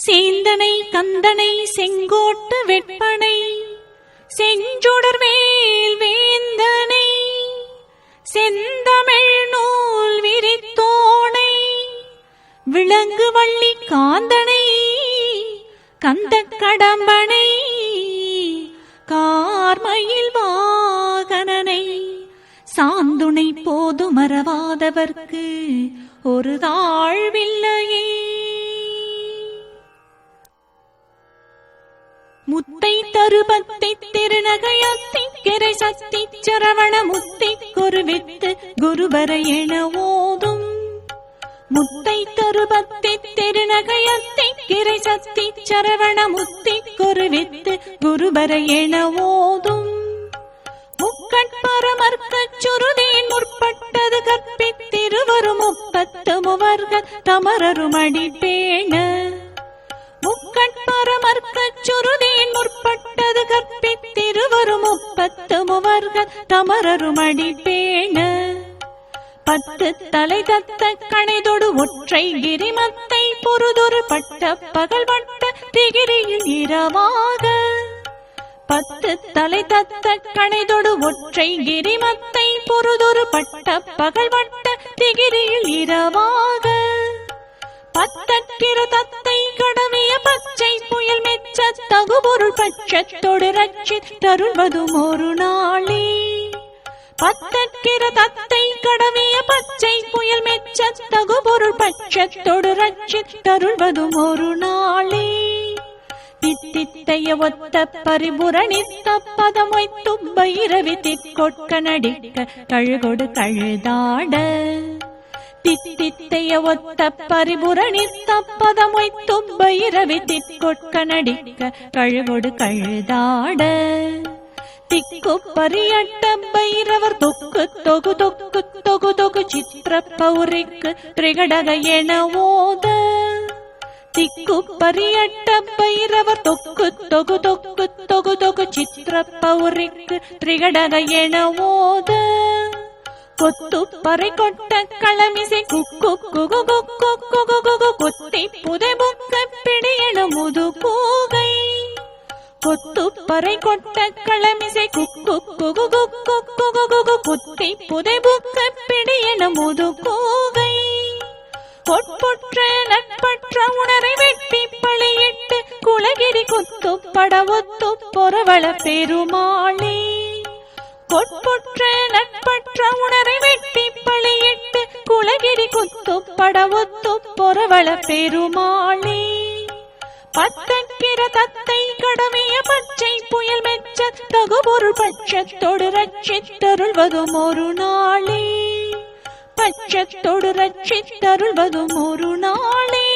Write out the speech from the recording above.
சேந்தனை கந்தனை செங்கோட்டு வெட்பனை செஞ்சுடர்வேல் வேந்தனை செந்தமிழ் நூல் விரித்தோனை விளங்கு வள்ளி காந்தனை கந்த கடம்பனை கார்மயில் வாகனனை சாந்துணை போது மறவாதவர்க்கு ஒரு தாழ்வில்லையே. முத்தை தருபத்தை திருநகையத்தி கிரை சக்தி சரவண முத்தை குருவித்து குருவர என ஓதும் முத்தை தருபத்தை திருநகையத்தி கிரை சக்தி சரவண முத்தை குருவித்து குருவர என ஓதும் முக்கட்பரமர்க்கச் சுருதேன் முற்பட்டது கற்பித்திருவரும் முப்பத்து முவர்கள் தமரருமடி பேண முக்கட்பரமர்க்கச் சுருதேன் முற்பட்டது கற்பித்திருவரும் முப்பத்து முவர்கள் தமரருமடி பேண பத்து தலை தத்த கணைதொடு ஒற்றை கிரிமத்தை பொறுதொரு பட்ட பகல் வட்ட திகிரியில் இரவாக பத்து தலை தத்த கணைதொடு ஒற்றை கிரிமத்தை பொறுதொரு பட்ட பகல் வட்ட திகிரியில் இரவாக பத்தற்கிற தத்தை கடவிய பச்சை புயல் மெச்ச தகுபொருள் பட்சத்தொடு ரட்சித்தருள்வதும் ஒரு நாளே. பத்தற்கிற தத்தை கடவிய பச்சை புயல் மெச்ச தகுபொருள் பட்சத்தொடு ரட்சித்தருள்வதும் ஒரு நாளே. தித்தித்தைய ஒத்த பரிபுரணித்த பதமொய்த்து பைரவி திற்கொட்க நடிக்க கழுகொடு கழுதாட தித்தித்தைய ஒத்த பரிபுரணித்த பதமொய்த்து பைரவி திற்கொட்க நடிக்க கழுகொடு கழுதாட திக்கு பரியட்ட பைரவர் தொக்கு தொகு தொக்கு தொகு தொகு சித்திர பௌரிக்கு திரிகடக என ஓத திக்கு பரியட்ட பைரவர் தொக்கு தொகு தொக்கு தொகு தொகு சித்திர பௌரிக்கு திரிகடக என ஓத கொத்து பறை கொட்ட களமிசை குக்கு குகு குக்கு குகு குகு குத்தி புதை புக்க பிடியன முது கூகை கொத்து பறை கொட்ட களமிசை குக்கு குகு குக்கு குகு குகு குத்தி புதை புக்க பிடியன முது கூகை பொற்பொற்ற நட்பற்ற உணரை வெட்டி பழியிட்டு குலகிரி குத்து படவொத்து பொறவள பெருமாளே. பொற்பொற்ற நட்பற்ற உணரை வெட்டி பழியிட்டு குலகிரி குத்து படவொத்து பொறவள பெருமாளே. பத்தற்கிற தத்தை கடவிய பச்சை புயல் மெச்ச தகுபொருள் பட்சத்தொடு ரட்சித்தருள்வதும் ஒரு நாளே. பட்சத்தொடு ரட்சித்தருள்வதும் ஒரு நாளே.